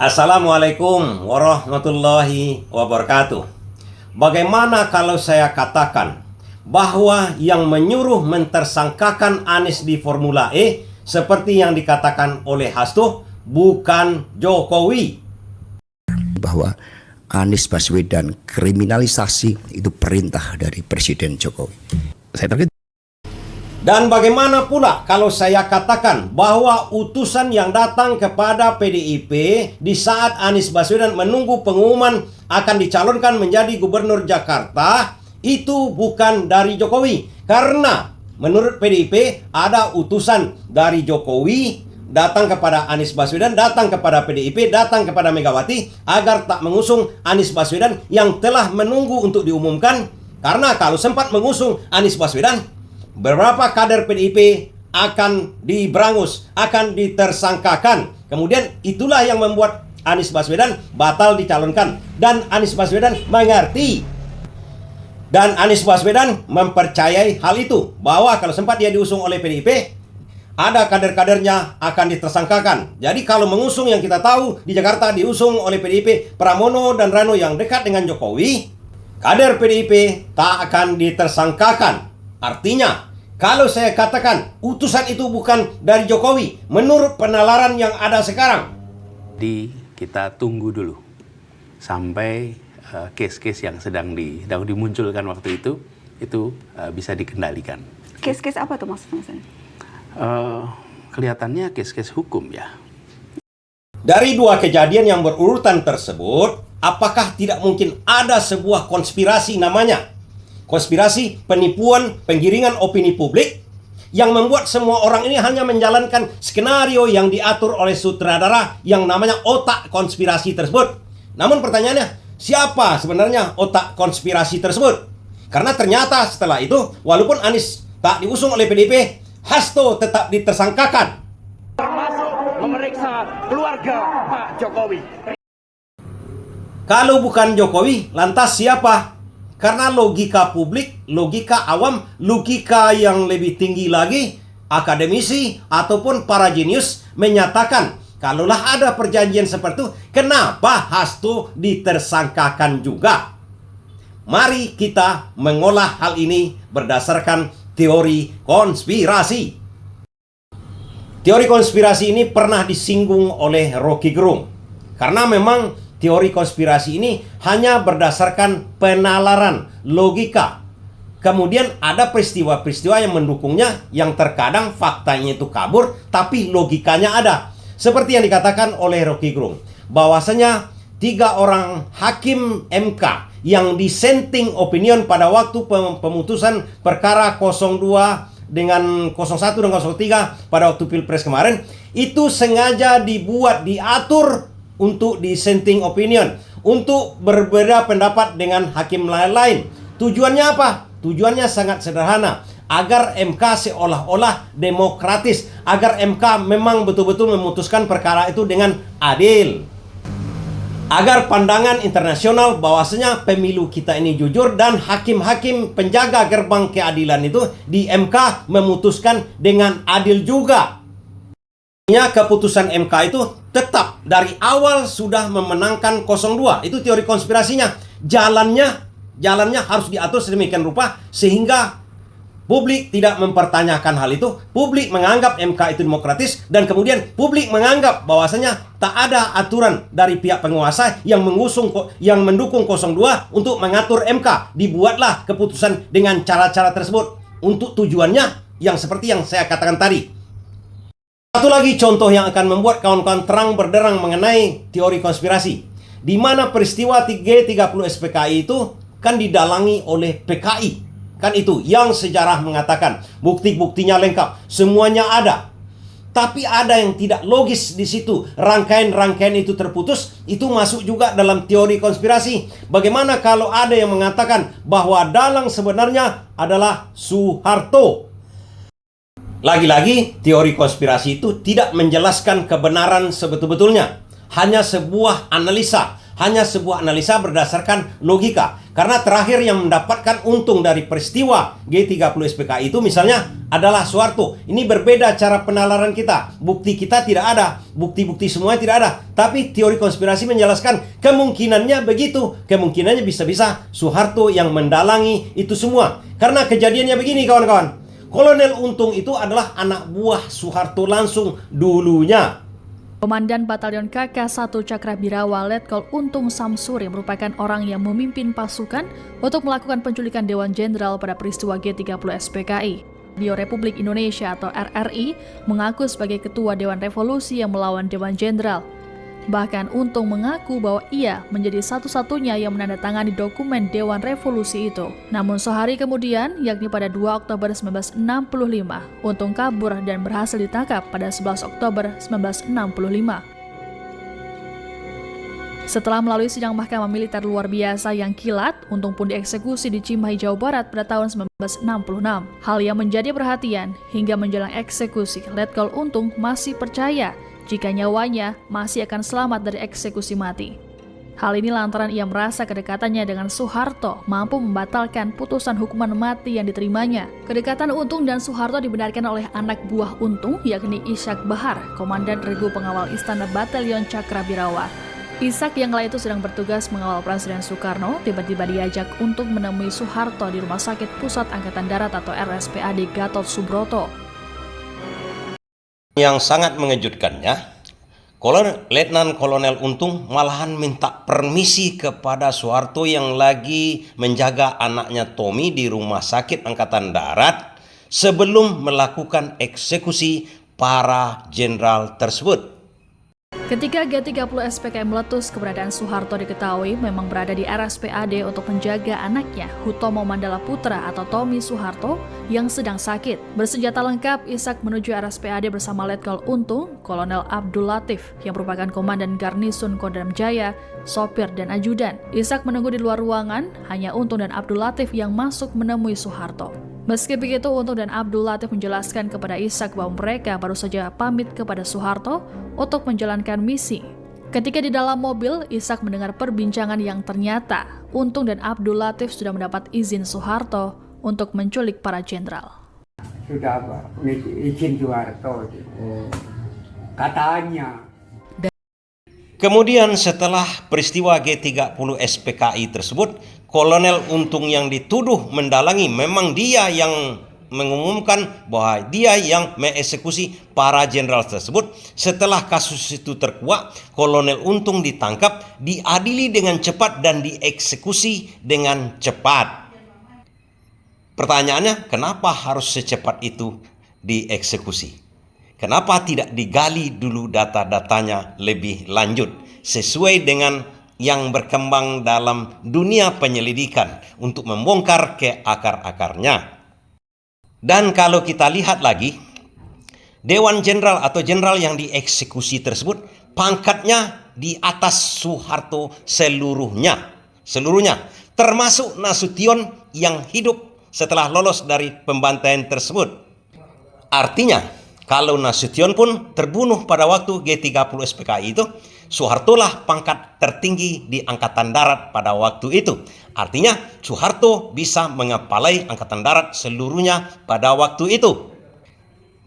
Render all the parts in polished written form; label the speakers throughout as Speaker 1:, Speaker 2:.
Speaker 1: Assalamualaikum warahmatullahi wabarakatuh. Bagaimana kalau saya katakan bahwa yang menyuruh mentersangkakan Anies di Formula E seperti yang dikatakan oleh Hasto bukan Jokowi?
Speaker 2: Bahwa Anies Baswedan kriminalisasi itu perintah dari Presiden Jokowi. Saya target.
Speaker 1: Dan bagaimana pula kalau saya katakan bahwa utusan yang datang kepada PDIP di saat Anies Baswedan menunggu pengumuman akan dicalonkan menjadi gubernur Jakarta itu bukan dari Jokowi? Karena menurut PDIP ada utusan dari Jokowi datang kepada Anies Baswedan, datang kepada PDIP, datang kepada Megawati agar tak mengusung Anies Baswedan yang telah menunggu untuk diumumkan. Karena kalau sempat mengusung Anies Baswedan, beberapa kader PDIP akan diberangus, akan ditersangkakan. Kemudian itulah yang membuat Anies Baswedan batal dicalonkan. Dan Anies Baswedan mengerti. Dan Anies Baswedan mempercayai hal itu. Bahwa kalau sempat dia diusung oleh PDIP, ada kader-kadernya akan ditersangkakan. Jadi kalau mengusung yang kita tahu di Jakarta diusung oleh PDIP, Pramono dan Rano yang dekat dengan Jokowi, kader PDIP tak akan ditersangkakan. Artinya, kalau saya katakan utusan itu bukan dari Jokowi, menurut penalaran yang ada sekarang.
Speaker 3: Kita tunggu dulu sampai case-case yang sedang dimunculkan waktu itu bisa dikendalikan.
Speaker 4: Case-case apa tuh maksudnya?
Speaker 3: Kelihatannya case-case hukum ya.
Speaker 1: Dari dua kejadian yang berurutan tersebut, apakah tidak mungkin ada sebuah konspirasi namanya? Konspirasi, penipuan, penggiringan opini publik yang membuat semua orang ini hanya menjalankan skenario yang diatur oleh sutradara yang namanya otak konspirasi tersebut. Namun pertanyaannya, siapa sebenarnya otak konspirasi tersebut? Karena ternyata setelah itu, walaupun Anies tak diusung oleh PDIP, Hasto tetap ditersangkakan.
Speaker 5: Termasuk memeriksa keluarga Pak Jokowi.
Speaker 1: Kalau bukan Jokowi, lantas siapa? Karena logika publik, logika awam, logika yang lebih tinggi lagi, akademisi ataupun para jenius menyatakan, kalaulah ada perjanjian seperti itu, kenapa Hasto ditersangkakan juga? Mari kita mengolah hal ini berdasarkan teori konspirasi. Teori konspirasi ini pernah disinggung oleh Rocky Gerung. Karena memang teori konspirasi ini hanya berdasarkan penalaran, logika. Kemudian ada peristiwa-peristiwa yang mendukungnya, yang terkadang faktanya itu kabur, tapi logikanya ada. Seperti yang dikatakan oleh Rocky Gerung, bahwasanya 3 orang hakim MK yang dissenting opinion pada waktu pemutusan perkara 02 dengan 01 dan 03 pada waktu Pilpres kemarin, itu sengaja diatur untuk dissenting opinion, untuk berbeda pendapat dengan hakim lain-lain. Tujuannya apa? Tujuannya sangat sederhana, agar MK seolah-olah demokratis, agar MK memang betul-betul memutuskan perkara itu dengan adil. Agar pandangan internasional bahwasanya pemilu kita ini jujur dan hakim-hakim penjaga gerbang keadilan itu di MK memutuskan dengan adil juga. Keputusan MK itu tetap dari awal sudah memenangkan 02. Itu teori konspirasinya. Jalannya harus diatur sedemikian rupa sehingga publik tidak mempertanyakan hal itu. Publik menganggap MK itu demokratis dan kemudian publik menganggap bahwasanya tak ada aturan dari pihak penguasa yang mendukung 02 untuk mengatur MK. Dibuatlah keputusan dengan cara-cara tersebut untuk tujuannya yang seperti yang saya katakan tadi. Satu lagi contoh yang akan membuat kawan-kawan terang berderang mengenai teori konspirasi, di mana peristiwa G30 SPKI itu kan didalangi oleh PKI. Kan itu yang sejarah mengatakan bukti-buktinya lengkap, semuanya ada. Tapi ada yang tidak logis di situ. Rangkaian-rangkaian itu terputus, itu masuk juga dalam teori konspirasi. Bagaimana kalau ada yang mengatakan bahwa dalang sebenarnya adalah Soeharto? Lagi-lagi, teori konspirasi itu tidak menjelaskan kebenaran sebetul-betulnya. Hanya sebuah analisa berdasarkan logika. Karena terakhir yang mendapatkan untung dari peristiwa G30 SPKI itu misalnya adalah Soeharto. Ini berbeda cara penalaran kita. Bukti kita tidak ada. Bukti-bukti semua tidak ada. Tapi teori konspirasi menjelaskan kemungkinannya begitu. Kemungkinannya bisa-bisa Soeharto yang mendalangi itu semua. Karena kejadiannya begini kawan-kawan. Kolonel Untung itu adalah anak buah Soeharto langsung dulunya.
Speaker 6: Komandan Batalion KK-1 Cakrabirawa Letkol Untung Samsuri merupakan orang yang memimpin pasukan untuk melakukan penculikan Dewan Jenderal pada peristiwa G30 SPKI. Beliau Republik Indonesia atau RRI mengaku sebagai ketua Dewan Revolusi yang melawan Dewan Jenderal. Bahkan Untung mengaku bahwa ia menjadi satu-satunya yang menandatangani dokumen Dewan Revolusi itu. Namun sehari kemudian, yakni pada 2 Oktober 1965, Untung kabur dan berhasil ditangkap pada 11 Oktober 1965. Setelah melalui sidang mahkamah militer luar biasa yang kilat, Untung pun dieksekusi di Cimahi, Jawa Barat pada tahun 1966. Hal yang menjadi perhatian hingga menjelang eksekusi, Letkol Untung masih percaya jika nyawanya masih akan selamat dari eksekusi mati. Hal ini lantaran ia merasa kedekatannya dengan Soeharto mampu membatalkan putusan hukuman mati yang diterimanya. Kedekatan Untung dan Soeharto dibenarkan oleh anak buah Untung, yakni Ishak Bahar, Komandan Regu Pengawal Istana Batalion Cakrabirawa. Ishak yang kala itu sedang bertugas mengawal Presiden Soekarno tiba-tiba diajak untuk menemui Soeharto di Rumah Sakit Pusat Angkatan Darat atau RSPAD Gatot Subroto.
Speaker 1: Yang sangat mengejutkannya, Letnan Kolonel Untung malahan minta permisi kepada Soeharto yang lagi menjaga anaknya Tommy di Rumah Sakit Angkatan Darat sebelum melakukan eksekusi para jenderal tersebut.
Speaker 6: Ketika G30 SPKI meletus, keberadaan Soeharto diketahui memang berada di RSPAD untuk menjaga anaknya, Hutomo Mandala Putra atau Tommy Soeharto, yang sedang sakit. Bersenjata lengkap, Ishak menuju RSPAD bersama Letkol Untung, Kolonel Abdul Latif, yang merupakan Komandan Garnison Kodam Jaya, sopir dan ajudan. Ishak menunggu di luar ruangan, hanya Untung dan Abdul Latif yang masuk menemui Soeharto. Meski begitu, Untung dan Abdul Latif menjelaskan kepada Ishak bahwa mereka baru saja pamit kepada Soeharto untuk menjalankan misi. Ketika di dalam mobil, Ishak mendengar perbincangan yang ternyata Untung dan Abdul Latif sudah mendapat izin Soeharto untuk menculik para jenderal.
Speaker 7: Sudah apa? Izin Soeharto. Katanya.
Speaker 1: Kemudian setelah peristiwa G30 SPKI tersebut, Kolonel Untung yang dituduh mendalangi memang dia yang mengumumkan bahwa dia yang mengeksekusi para jenderal tersebut. Setelah kasus itu terkuak, Kolonel Untung ditangkap, diadili dengan cepat dan dieksekusi dengan cepat. Pertanyaannya, kenapa harus secepat itu dieksekusi? Kenapa tidak digali dulu data-datanya lebih lanjut sesuai dengan yang berkembang dalam dunia penyelidikan untuk membongkar ke akar-akarnya? Dan kalau kita lihat lagi, Dewan Jenderal atau jenderal yang dieksekusi tersebut pangkatnya di atas Soeharto seluruhnya, termasuk Nasution yang hidup setelah lolos dari pembantaian tersebut. Artinya, kalau Nasution pun terbunuh pada waktu G30 SPKI itu, Soeharto lah pangkat tertinggi di Angkatan Darat pada waktu itu. Artinya Soeharto bisa mengepalai Angkatan Darat seluruhnya pada waktu itu.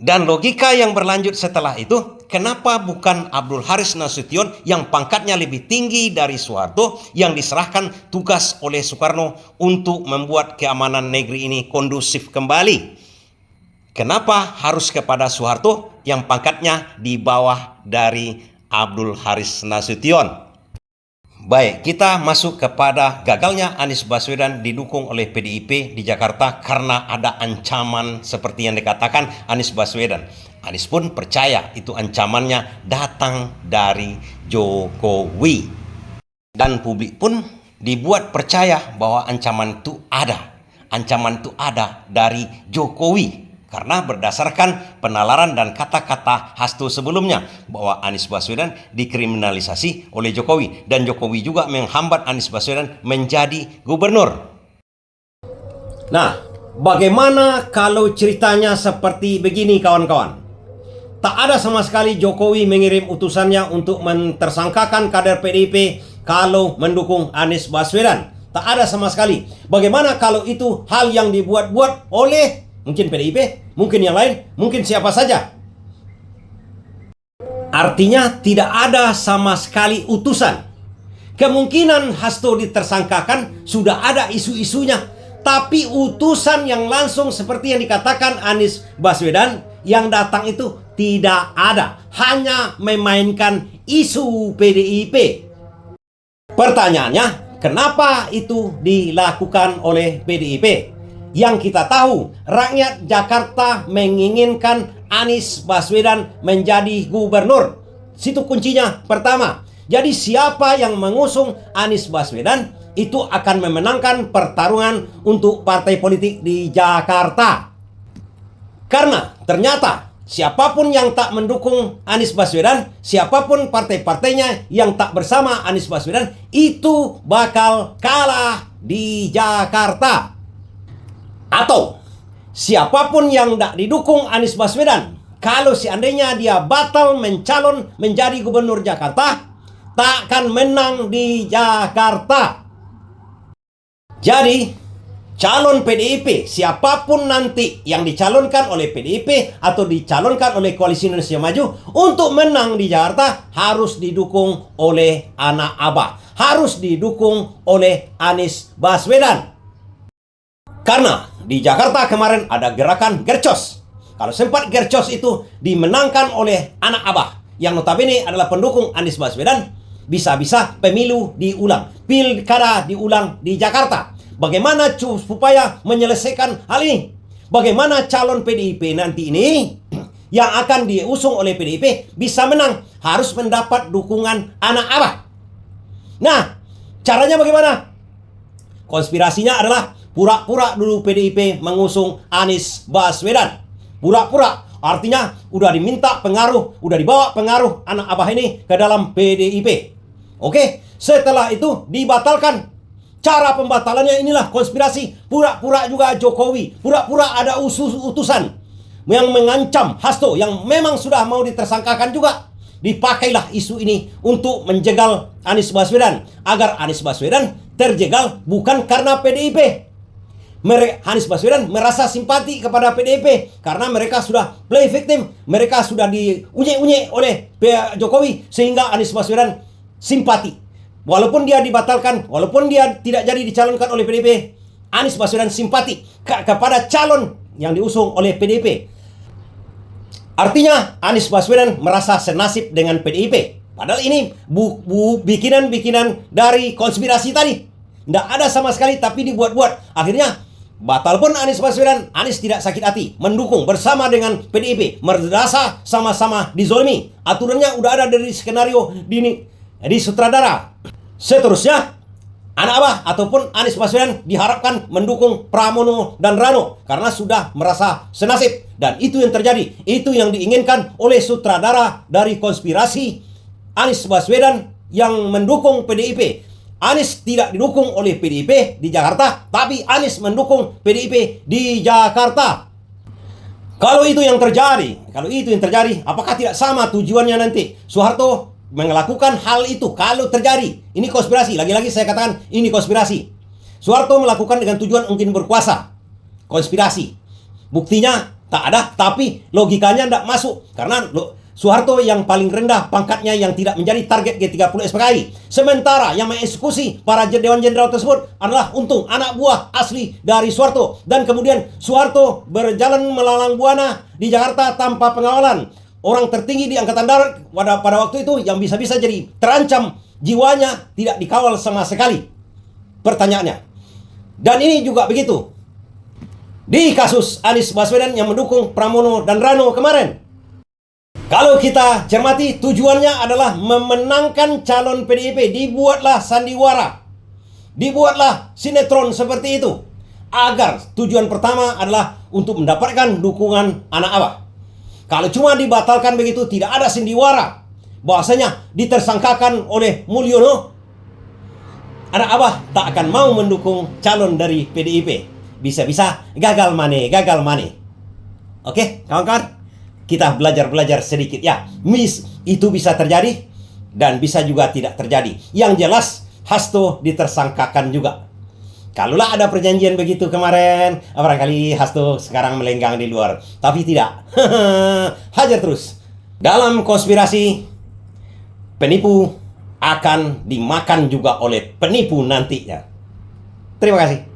Speaker 1: Dan logika yang berlanjut setelah itu, kenapa bukan Abdul Haris Nasution yang pangkatnya lebih tinggi dari Soeharto yang diserahkan tugas oleh Soekarno untuk membuat keamanan negeri ini kondusif kembali? Kenapa harus kepada Soeharto yang pangkatnya di bawah dari Abdul Haris Nasution? Baik, kita masuk kepada gagalnya Anies Baswedan didukung oleh PDIP di Jakarta karena ada ancaman seperti yang dikatakan Anies Baswedan. Anies pun percaya itu ancamannya datang dari Jokowi. Dan publik pun dibuat percaya bahwa ancaman itu ada. Ancaman itu ada dari Jokowi. Karena berdasarkan penalaran dan kata-kata Hasto sebelumnya bahwa Anies Baswedan dikriminalisasi oleh Jokowi. Dan Jokowi juga menghambat Anies Baswedan menjadi gubernur. Nah, bagaimana kalau ceritanya seperti begini kawan-kawan? Tak ada sama sekali Jokowi mengirim utusannya untuk mentersangkakan kader PDIP kalau mendukung Anies Baswedan. Tak ada sama sekali. Bagaimana kalau itu hal yang dibuat-buat oleh mungkin PDIP, mungkin yang lain, mungkin siapa saja. Artinya tidak ada sama sekali utusan. Kemungkinan Hasto ditersangkakan sudah ada isu-isunya, tapi utusan yang langsung seperti yang dikatakan Anies Baswedan yang datang itu tidak ada, hanya memainkan isu PDIP. Pertanyaannya, kenapa itu dilakukan oleh PDIP? Yang kita tahu, rakyat Jakarta menginginkan Anies Baswedan menjadi gubernur. Situ kuncinya pertama. Jadi siapa yang mengusung Anies Baswedan itu akan memenangkan pertarungan untuk partai politik di Jakarta. Karena ternyata siapapun yang tak mendukung Anies Baswedan, siapapun partai-partainya yang tak bersama Anies Baswedan, itu bakal kalah di Jakarta. Atau siapapun yang tak didukung Anies Baswedan, kalau seandainya dia batal mencalon menjadi gubernur Jakarta, tak akan menang di Jakarta. Jadi calon PDIP, siapapun nanti yang dicalonkan oleh PDIP atau dicalonkan oleh Koalisi Indonesia Maju untuk menang di Jakarta harus didukung oleh anak Abah, harus didukung oleh Anies Baswedan. Karena di Jakarta kemarin ada gerakan Gercos. Kalau sempat Gercos itu dimenangkan oleh anak Abah yang notabene adalah pendukung Anies Baswedan, bisa-bisa pemilu diulang, pilkada diulang di Jakarta. Bagaimana supaya menyelesaikan hal ini? Bagaimana calon PDIP nanti ini yang akan diusung oleh PDIP bisa menang? Harus mendapat dukungan anak Abah. Nah, caranya bagaimana? Konspirasinya adalah pura-pura dulu PDIP mengusung Anies Baswedan. Pura-pura, artinya udah diminta pengaruh, udah dibawa pengaruh anak Abah ini ke dalam PDIP. Oke, setelah itu dibatalkan. Cara pembatalannya inilah konspirasi. Pura-pura juga Jokowi, pura-pura ada utusan yang mengancam Hasto yang memang sudah mau ditersangkakan juga. Dipakailah isu ini untuk menjegal Anies Baswedan, agar Anies Baswedan terjegal bukan karena PDIP. Anies Baswedan merasa simpati kepada PDIP karena mereka sudah play victim, mereka sudah diunye-unye oleh Jokowi sehingga Anies Baswedan simpati. Walaupun dia dibatalkan, walaupun dia tidak jadi dicalonkan oleh PDIP, Anies Baswedan simpati kepada calon yang diusung oleh PDIP. Artinya Anies Baswedan merasa senasib dengan PDIP. Padahal ini bikinan-bikinan dari konspirasi tadi. Tidak ada sama sekali tapi dibuat-buat. Akhirnya batal pun Anies Baswedan, Anies tidak sakit hati, mendukung bersama dengan PDIP, merasa sama-sama dizolimi. Aturannya udah ada dari skenario di sutradara. Seterusnya, anak Abah ataupun Anies Baswedan diharapkan mendukung Pramono dan Rano karena sudah merasa senasib. Dan itu yang terjadi, itu yang diinginkan oleh sutradara dari konspirasi Anies Baswedan yang mendukung PDIP. Anies tidak didukung oleh PDIP di Jakarta, tapi Anies mendukung PDIP di Jakarta. Kalau itu yang terjadi, apakah tidak sama tujuannya nanti? Soeharto melakukan hal itu kalau terjadi. Ini konspirasi, lagi-lagi saya katakan ini konspirasi. Soeharto melakukan dengan tujuan mungkin berkuasa. Konspirasi. Buktinya tak ada, tapi logikanya tidak masuk. Karena Soeharto yang paling rendah pangkatnya yang tidak menjadi target G30 SPKI. Sementara yang mengeksekusi para Dewan Jenderal tersebut adalah untung anak buah asli dari Soeharto. Dan kemudian Soeharto berjalan melalang buana di Jakarta tanpa pengawalan. Orang tertinggi di Angkatan Darat pada waktu itu yang bisa-bisa jadi terancam jiwanya tidak dikawal sama sekali. Pertanyaannya. Dan ini juga begitu. Di kasus Anies Baswedan yang mendukung Pramono dan Rano kemarin. Kalau kita cermati, tujuannya adalah memenangkan calon PDIP. Dibuatlah sandiwara. Dibuatlah sinetron seperti itu. Agar tujuan pertama adalah untuk mendapatkan dukungan anak Abah. Kalau cuma dibatalkan begitu, tidak ada sandiwara, bahwasanya ditersangkakan oleh Mulyono, anak Abah tak akan mau mendukung calon dari PDIP. Bisa-bisa gagal mane. Oke, kawan-kawan? Kita belajar sedikit ya. Itu bisa terjadi dan bisa juga tidak terjadi. Yang jelas Hasto ditersangkakan juga. Kalaulah ada perjanjian begitu kemarin, barangkali Hasto sekarang melenggang di luar. Tapi tidak. Hajar terus. Dalam konspirasi, penipu akan dimakan juga oleh penipu nantinya. Terima kasih.